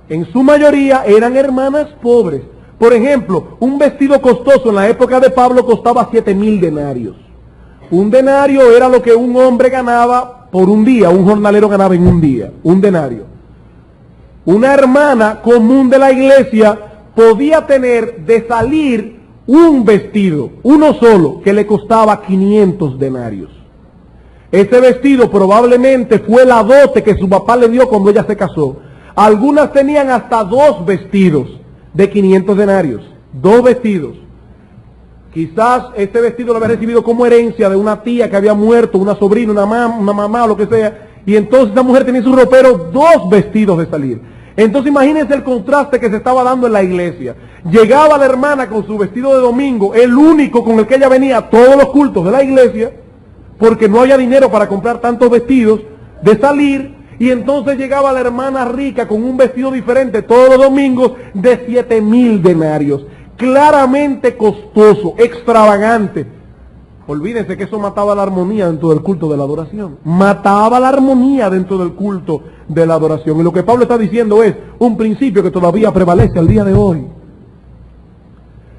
en su mayoría, eran hermanas pobres. Por ejemplo, un vestido costoso en la época de Pablo costaba 7,000 denarios. Un denario era lo que un hombre ganaba por un día, un jornalero ganaba en un día, un denario. Una hermana común de la iglesia podía tener de salir un vestido, uno solo, que le costaba 500 denarios. Ese vestido probablemente fue la dote que su papá le dio cuando ella se casó. Algunas tenían hasta 2 vestidos de 500 denarios. 2 vestidos. Quizás este vestido lo había recibido como herencia de una tía que había muerto, una sobrina, una mamá o lo que sea. Y entonces esta mujer tenía en su ropero 2 vestidos de salir. Entonces imagínense el contraste que se estaba dando en la iglesia. Llegaba la hermana con su vestido de domingo, el único con el que ella venía a todos los cultos de la iglesia, porque no había dinero para comprar tantos vestidos, de salir, y entonces llegaba la hermana rica con un vestido diferente todos los domingos de 7,000 denarios. Claramente costoso, extravagante. Olvídense que eso mataba la armonía dentro del culto de la adoración. Mataba la armonía dentro del culto de la adoración. Y lo que Pablo está diciendo es un principio que todavía prevalece al día de hoy.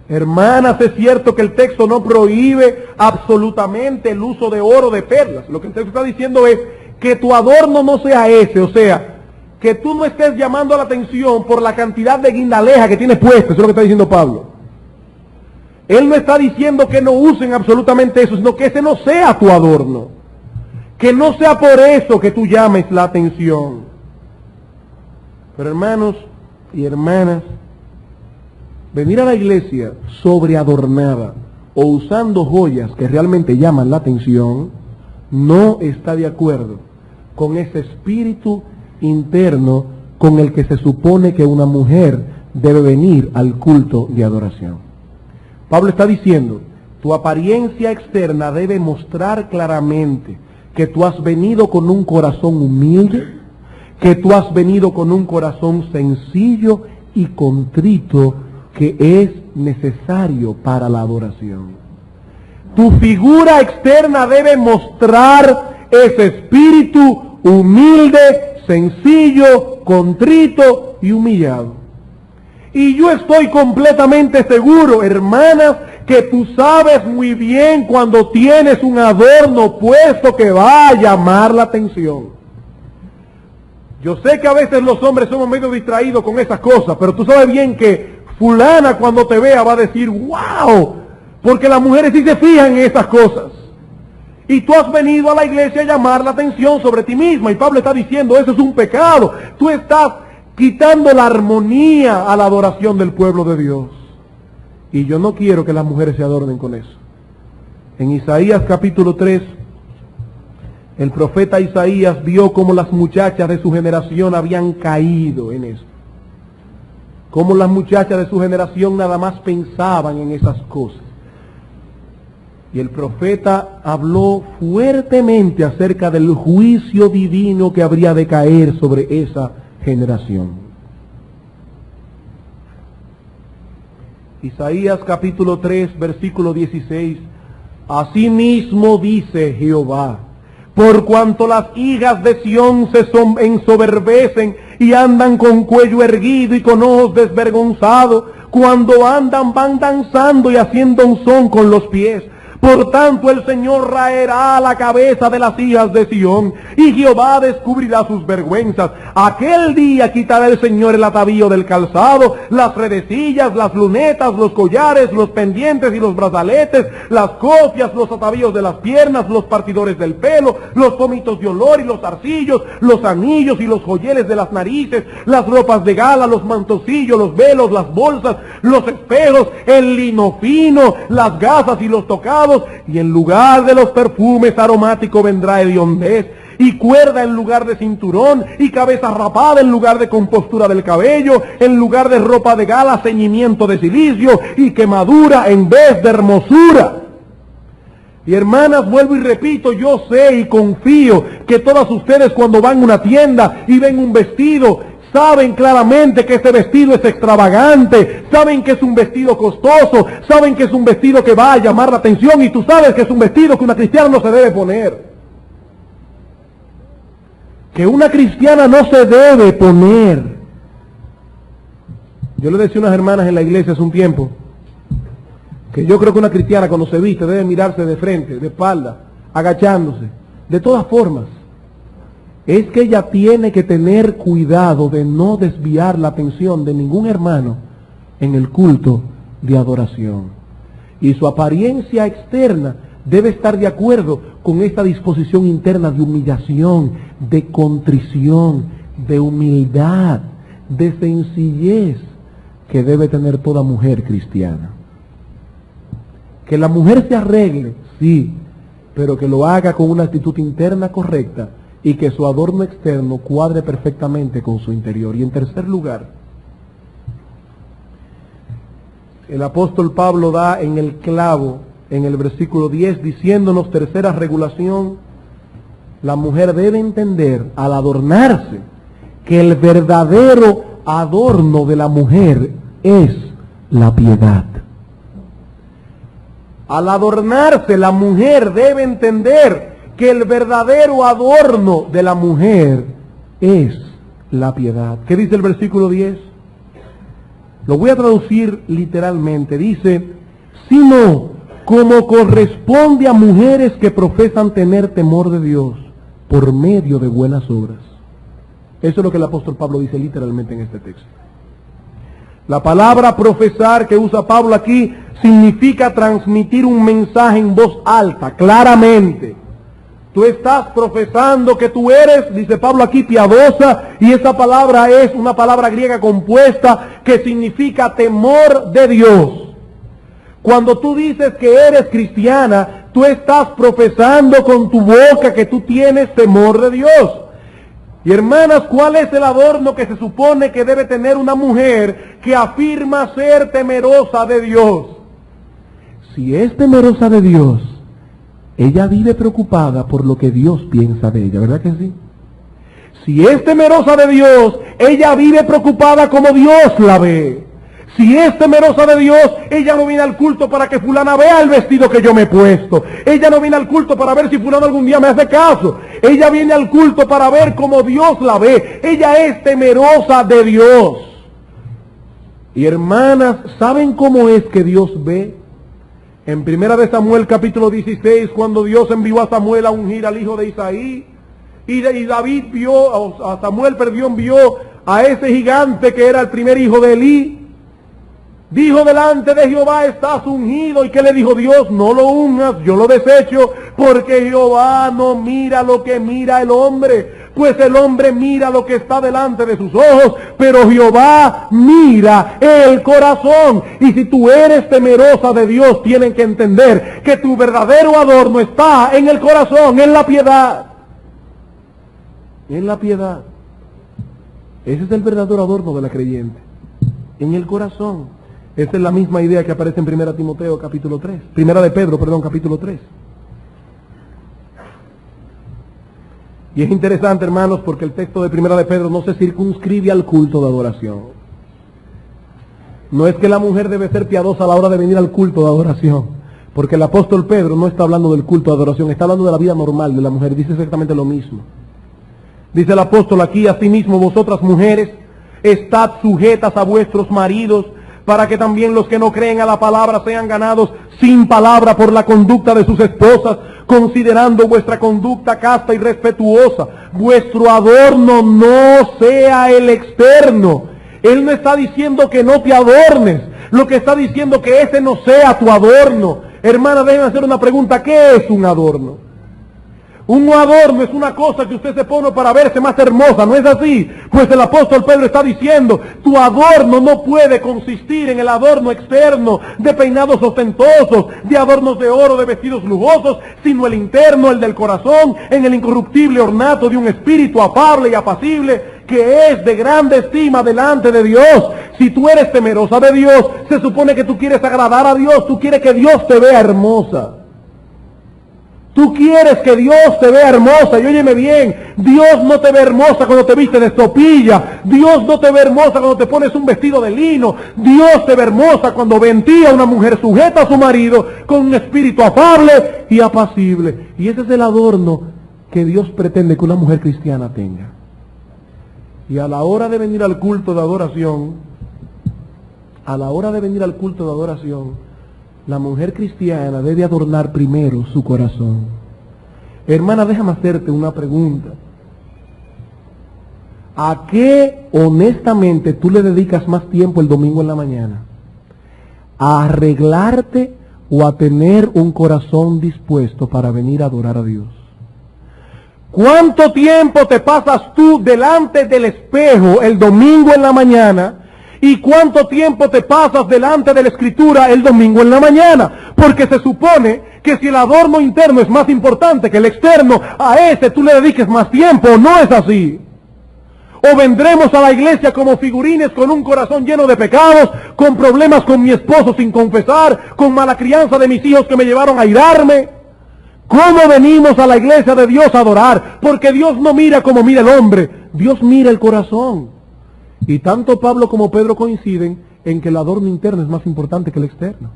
Hermanas, es cierto que el texto no prohíbe absolutamente el uso de oro, de perlas. Lo que el texto está diciendo es que tu adorno no sea ese, o sea, que tú no estés llamando la atención por la cantidad de guindaleja que tienes puesta. Eso es lo que está diciendo Pablo. Él no está diciendo que no usen absolutamente eso, sino que ese no sea tu adorno. Que no sea por eso que tú llames la atención. Pero hermanos y hermanas, venir a la iglesia sobreadornada o usando joyas que realmente llaman la atención, no está de acuerdo con ese espíritu interno con el que se supone que una mujer debe venir al culto de adoración. Pablo está diciendo, tu apariencia externa debe mostrar claramente que tú has venido con un corazón humilde, que tú has venido con un corazón sencillo y contrito que es necesario para la adoración. Tu figura externa debe mostrar ese espíritu humilde, sencillo, contrito y humillado. Y yo estoy completamente seguro, hermanas, que tú sabes muy bien cuando tienes un adorno puesto que va a llamar la atención. Yo sé que a veces los hombres somos medio distraídos con esas cosas, pero tú sabes bien que fulana cuando te vea va a decir, wow, porque las mujeres sí se fijan en esas cosas. Y tú has venido a la iglesia a llamar la atención sobre ti misma. Y Pablo está diciendo, eso es un pecado. Tú estás quitando la armonía a la adoración del pueblo de Dios. Y yo no quiero que las mujeres se adornen con eso. En Isaías capítulo 3, el profeta Isaías vio cómo las muchachas de su generación habían caído en eso. Cómo las muchachas de su generación nada más pensaban en esas cosas. Y el profeta habló fuertemente acerca del juicio divino que habría de caer sobre esa generación. Isaías capítulo 3, versículo 16. Asimismo dice Jehová, por cuanto las hijas de Sión se ensoberbecen y andan con cuello erguido y con ojos desvergonzados, cuando andan van danzando y haciendo un son con los pies. Por tanto el Señor raerá la cabeza de las hijas de Sión, y Jehová descubrirá sus vergüenzas. Aquel día quitará el Señor el atavío del calzado, las redecillas, las lunetas, los collares, los pendientes y los brazaletes, las cofias, los atavíos de las piernas, los partidores del pelo, los pómitos de olor y los zarcillos, los anillos y los joyeles de las narices, las ropas de gala, los mantocillos, los velos, las bolsas, los espejos, el lino fino, las gasas y los tocados. Y en lugar de los perfumes aromáticos vendrá hediondez, y cuerda en lugar de cinturón, y cabeza rapada en lugar de compostura del cabello, en lugar de ropa de gala, ceñimiento de cilicio, y quemadura en vez de hermosura. Y hermanas, vuelvo y repito, yo sé y confío que todas ustedes cuando van a una tienda y ven un vestido, saben claramente que este vestido es extravagante, saben que es un vestido costoso, saben que es un vestido que va a llamar la atención, y tú sabes que es un vestido que una cristiana no se debe poner. Que una cristiana no se debe poner. Yo le decía a unas hermanas en la iglesia hace un tiempo, que yo creo que una cristiana cuando se viste debe mirarse de frente, de espalda, agachándose, de todas formas. Es que ella tiene que tener cuidado de no desviar la atención de ningún hermano en el culto de adoración. Y su apariencia externa debe estar de acuerdo con esta disposición interna de humillación, de contrición, de humildad, de sencillez que debe tener toda mujer cristiana. Que la mujer se arregle, sí, pero que lo haga con una actitud interna correcta, y que su adorno externo cuadre perfectamente con su interior. Y en tercer lugar, el apóstol Pablo da en el clavo, en el versículo 10, diciéndonos, tercera regulación, la mujer debe entender al adornarse que el verdadero adorno de la mujer es la piedad. Al adornarse, la mujer debe entender que el verdadero adorno de la mujer es la piedad. ¿Qué dice el versículo 10? Lo voy a traducir literalmente. Dice, sino como corresponde a mujeres que profesan tener temor de Dios por medio de buenas obras. Eso es lo que el apóstol Pablo dice literalmente en este texto. La palabra profesar que usa Pablo aquí significa transmitir un mensaje en voz alta, claramente. Tú estás profesando que tú eres, dice Pablo aquí, piadosa, y esa palabra es una palabra griega compuesta que significa temor de Dios. Cuando tú dices que eres cristiana, tú estás profesando con tu boca que tú tienes temor de Dios. Y hermanas, ¿cuál es el adorno que se supone que debe tener una mujer que afirma ser temerosa de Dios? Si es temerosa de Dios, ella vive preocupada por lo que Dios piensa de ella, ¿verdad que sí? Si es temerosa de Dios, ella vive preocupada como Dios la ve. Si es temerosa de Dios, ella no viene al culto para que fulana vea el vestido que yo me he puesto. Ella no viene al culto para ver si fulano algún día me hace caso. Ella viene al culto para ver cómo Dios la ve. Ella es temerosa de Dios. Y hermanas, ¿saben cómo es que Dios ve? En 1 Samuel capítulo 16, cuando Dios envió a Samuel a ungir al hijo de Isaí, y David vio, a Samuel envió a ese gigante que era el primer hijo de Elí. Dijo: delante de Jehová estás ungido. ¿Y qué le dijo Dios? No lo unjas, yo lo desecho, porque Jehová no mira lo que mira el hombre, pues el hombre mira lo que está delante de sus ojos, pero Jehová mira el corazón. Y si tú eres temerosa de Dios, tienen que entender que tu verdadero adorno está en el corazón, en la piedad. En la piedad. Ese es el verdadero adorno de la creyente, en el corazón. Esa es la misma idea que aparece en 1 Timoteo capítulo 3. 1 de Pedro, perdón, capítulo 3. Y es interesante, hermanos, porque el texto de 1 de Pedro no se circunscribe al culto de adoración. No es que la mujer debe ser piadosa a la hora de venir al culto de adoración, porque el apóstol Pedro no está hablando del culto de adoración, está hablando de la vida normal de la mujer. Dice exactamente lo mismo. Dice el apóstol aquí: asimismo vosotras mujeres, estad sujetas a vuestros maridos, para que también los que no creen a la palabra sean ganados sin palabra por la conducta de sus esposas, considerando vuestra conducta casta y respetuosa. Vuestro adorno no sea el externo. Él no está diciendo que no te adornes, lo que está diciendo que ese no sea tu adorno. Hermana, déjenme hacer una pregunta: ¿qué es un adorno? Un adorno es una cosa que usted se pone para verse más hermosa, ¿no es así? Pues el apóstol Pedro está diciendo: tu adorno no puede consistir en el adorno externo de peinados ostentosos, de adornos de oro, de vestidos lujosos, sino el interno, el del corazón, en el incorruptible ornato de un espíritu afable y apacible, que es de grande estima delante de Dios. Si tú eres temerosa de Dios, se supone que tú quieres agradar a Dios, tú quieres que Dios te vea hermosa. Tú quieres que Dios te vea hermosa. Y óyeme bien, Dios no te ve hermosa cuando te viste de estopilla. Dios no te ve hermosa cuando te pones un vestido de lino. Dios te ve hermosa cuando ve en ti a una mujer sujeta a su marido, con un espíritu afable y apacible. Y ese es el adorno que Dios pretende que una mujer cristiana tenga. Y a la hora de venir al culto de adoración, la mujer cristiana debe adornar primero su corazón. Hermana, déjame hacerte una pregunta. ¿A qué honestamente tú le dedicas más tiempo el domingo en la mañana? ¿A arreglarte o a tener un corazón dispuesto para venir a adorar a Dios? ¿Cuánto tiempo te pasas tú delante del espejo el domingo en la mañana? ¿Y cuánto tiempo te pasas delante de la Escritura el domingo en la mañana? Porque se supone que si el adorno interno es más importante que el externo, a ese tú le dediques más tiempo. ¿No es así? O vendremos a la iglesia como figurines con un corazón lleno de pecados, con problemas con mi esposo sin confesar, con mala crianza de mis hijos que me llevaron a airarme. ¿Cómo venimos a la iglesia de Dios a adorar? Porque Dios no mira como mira el hombre, Dios mira el corazón. Y tanto Pablo como Pedro coinciden en que el adorno interno es más importante que el externo.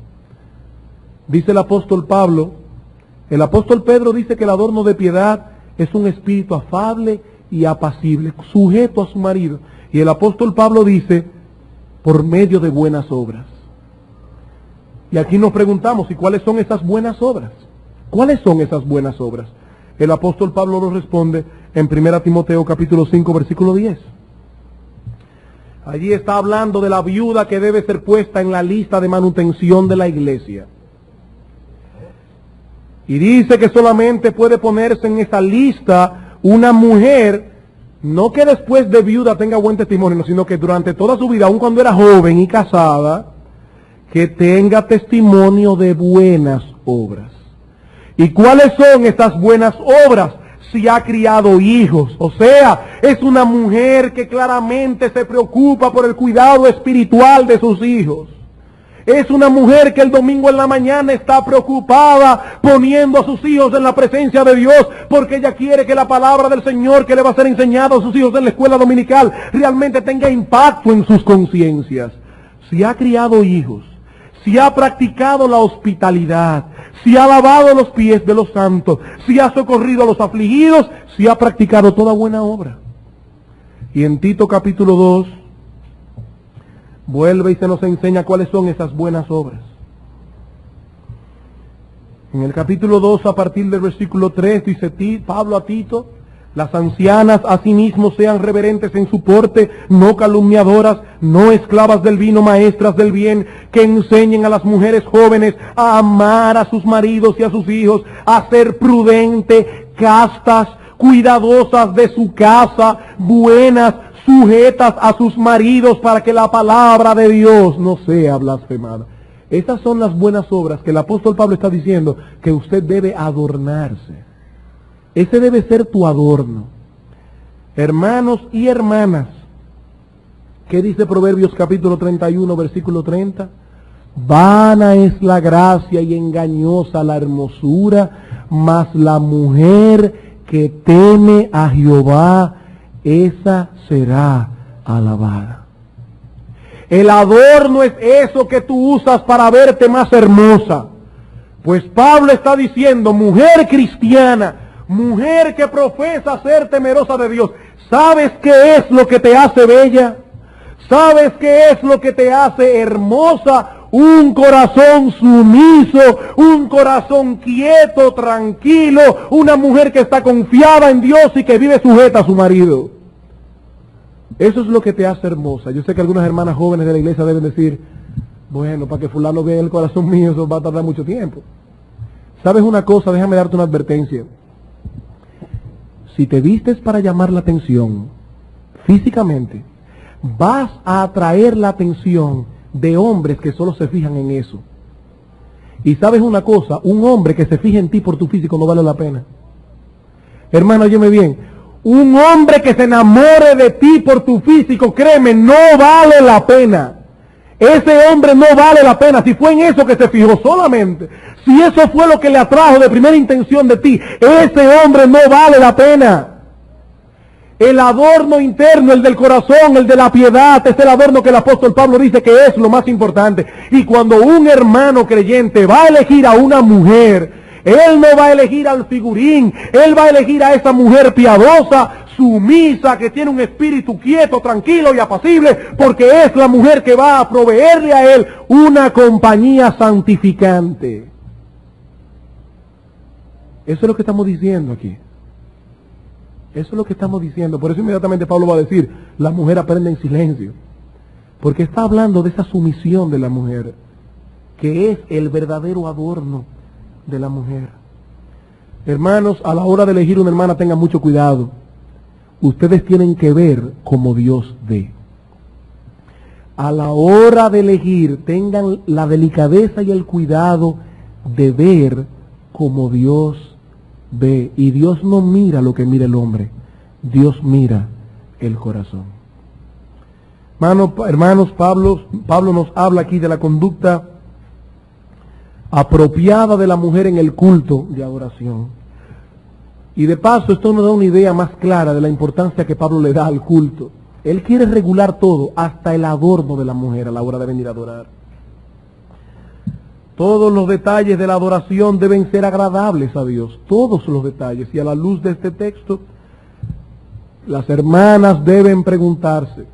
Dice el apóstol Pedro dice que el adorno de piedad es un espíritu afable y apacible, sujeto a su marido. Y el apóstol Pablo dice: por medio de buenas obras. Y aquí nos preguntamos: ¿y cuáles son esas buenas obras? ¿Cuáles son esas buenas obras? El apóstol Pablo nos responde en 1 Timoteo capítulo 5 versículo 10. Allí está hablando de la viuda que debe ser puesta en la lista de manutención de la iglesia. Y dice que solamente puede ponerse en esa lista una mujer, no que después de viuda tenga buen testimonio, sino que durante toda su vida, aun cuando era joven y casada, que tenga testimonio de buenas obras. ¿Y cuáles son estas buenas obras? Si ha criado hijos, o sea, es una mujer que claramente se preocupa por el cuidado espiritual de sus hijos. Es una mujer que el domingo en la mañana está preocupada poniendo a sus hijos en la presencia de Dios, porque ella quiere que la palabra del Señor que le va a ser enseñada a sus hijos en la escuela dominical realmente tenga impacto en sus conciencias. Si ha criado hijos, si ha practicado la hospitalidad, si ha lavado los pies de los santos, si ha socorrido a los afligidos, si ha practicado toda buena obra. Y en Tito capítulo 2, vuelve y se nos enseña cuáles son esas buenas obras. En el capítulo 2, a partir del versículo 3, dice Pablo a Tito: Las ancianas asimismo sean reverentes en su porte, no calumniadoras, no esclavas del vino, maestras del bien, que enseñen a las mujeres jóvenes a amar a sus maridos y a sus hijos, a ser prudentes, castas, cuidadosas de su casa, buenas, sujetas a sus maridos, para que la palabra de Dios no sea blasfemada. Estas son las buenas obras que el apóstol Pablo está diciendo que usted debe adornarse. Ese debe ser tu adorno. Hermanos y hermanas, ¿qué dice Proverbios capítulo 31, versículo 30? Vana es la gracia y engañosa la hermosura, mas la mujer que teme a Jehová, esa será alabada. El adorno es eso que tú usas para verte más hermosa. Pues Pablo está diciendo, mujer cristiana, mujer que profesa ser temerosa de Dios, ¿sabes qué es lo que te hace bella? ¿Sabes qué es lo que te hace hermosa? Un corazón sumiso, un corazón quieto, tranquilo, una mujer que está confiada en Dios y que vive sujeta a su marido. Eso es lo que te hace hermosa. Yo sé que algunas hermanas jóvenes de la iglesia deben decir, bueno, para que fulano vea el corazón mío, eso va a tardar mucho tiempo. ¿Sabes una cosa? Déjame darte una advertencia. Si te vistes para llamar la atención físicamente, vas a atraer la atención de hombres que solo se fijan en eso. Y sabes una cosa, un hombre que se fije en ti por tu físico no vale la pena. Hermano, óyeme bien, un hombre que se enamore de ti por tu físico, créeme, no vale la pena. Ese hombre no vale la pena. Si fue en eso que se fijó solamente, si eso fue lo que le atrajo de primera intención de ti, ese hombre no vale la pena. El adorno interno, el del corazón, el de la piedad, es el adorno que el apóstol Pablo dice que es lo más importante. Y cuando un hermano creyente va a elegir a una mujer, él no va a elegir al figurín, él va a elegir a esa mujer piadosa, sumisa, que tiene un espíritu quieto, tranquilo y apacible, porque es la mujer que va a proveerle a él una compañía santificante. Eso es lo que estamos diciendo aquí. Eso es lo que estamos diciendo. Por eso inmediatamente Pablo va a decir, la mujer aprende en silencio. Porque está hablando de esa sumisión de la mujer, que es el verdadero adorno de la mujer. Hermanos, a la hora de elegir una hermana tengan mucho cuidado. Ustedes tienen que ver como Dios ve. A la hora de elegir tengan la delicadeza y el cuidado de ver como Dios ve. Y Dios no mira lo que mira el hombre, Dios mira el corazón. Hermanos, Pablo nos habla aquí de la conducta apropiada de la mujer en el culto de adoración. Y de paso, esto nos da una idea más clara de la importancia que Pablo le da al culto. Él quiere regular todo, hasta el adorno de la mujer a la hora de venir a adorar. Todos los detalles de la adoración deben ser agradables a Dios, todos los detalles. Y a la luz de este texto, las hermanas deben preguntarse,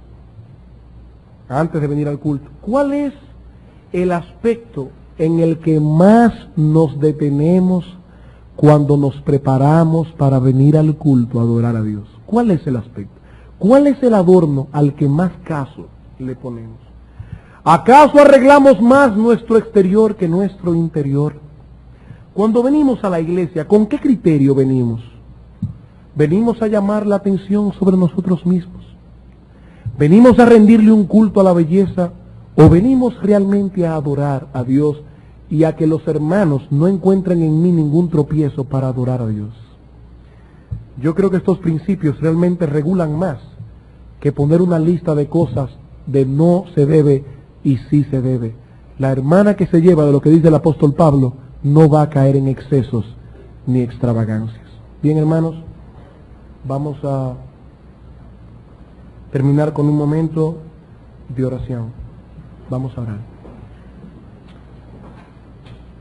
antes de venir al culto, ¿cuál es el aspecto en el que más nos detenemos cuando nos preparamos para venir al culto a adorar a Dios? ¿Cuál es el aspecto? ¿Cuál es el adorno al que más caso le ponemos? ¿Acaso arreglamos más nuestro exterior que nuestro interior? Cuando venimos a la iglesia, ¿con qué criterio venimos? ¿Venimos a llamar la atención sobre nosotros mismos? ¿Venimos a rendirle un culto a la belleza? ¿O venimos realmente a adorar a Dios y a que los hermanos no encuentren en mí ningún tropiezo para adorar a Dios? Yo creo que estos principios realmente regulan más que poner una lista de cosas de no se debe y sí se debe. La hermana que se lleva de lo que dice el apóstol Pablo no va a caer en excesos ni extravagancias. Bien, hermanos, vamos a terminar con un momento de oración. Vamos a orar.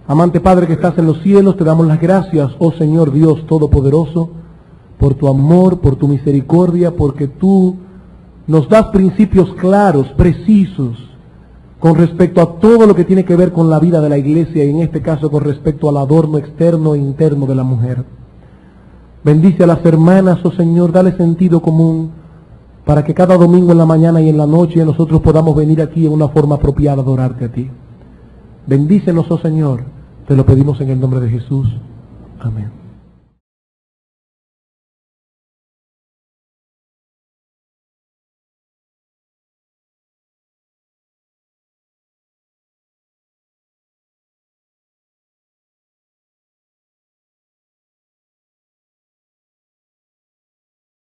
Amante Padre que estás en los cielos, te damos las gracias, oh Señor Dios Todopoderoso, por tu amor, por tu misericordia, porque tú nos das principios claros, precisos, con respecto a todo lo que tiene que ver con la vida de la iglesia, y en este caso con respecto al adorno externo e interno de la mujer. Bendice a las hermanas, oh Señor, dale sentido común para que cada domingo en la mañana y en la noche nosotros podamos venir aquí en una forma apropiada a adorarte a ti. Bendícenos, oh Señor, te lo pedimos en el nombre de Jesús. Amén.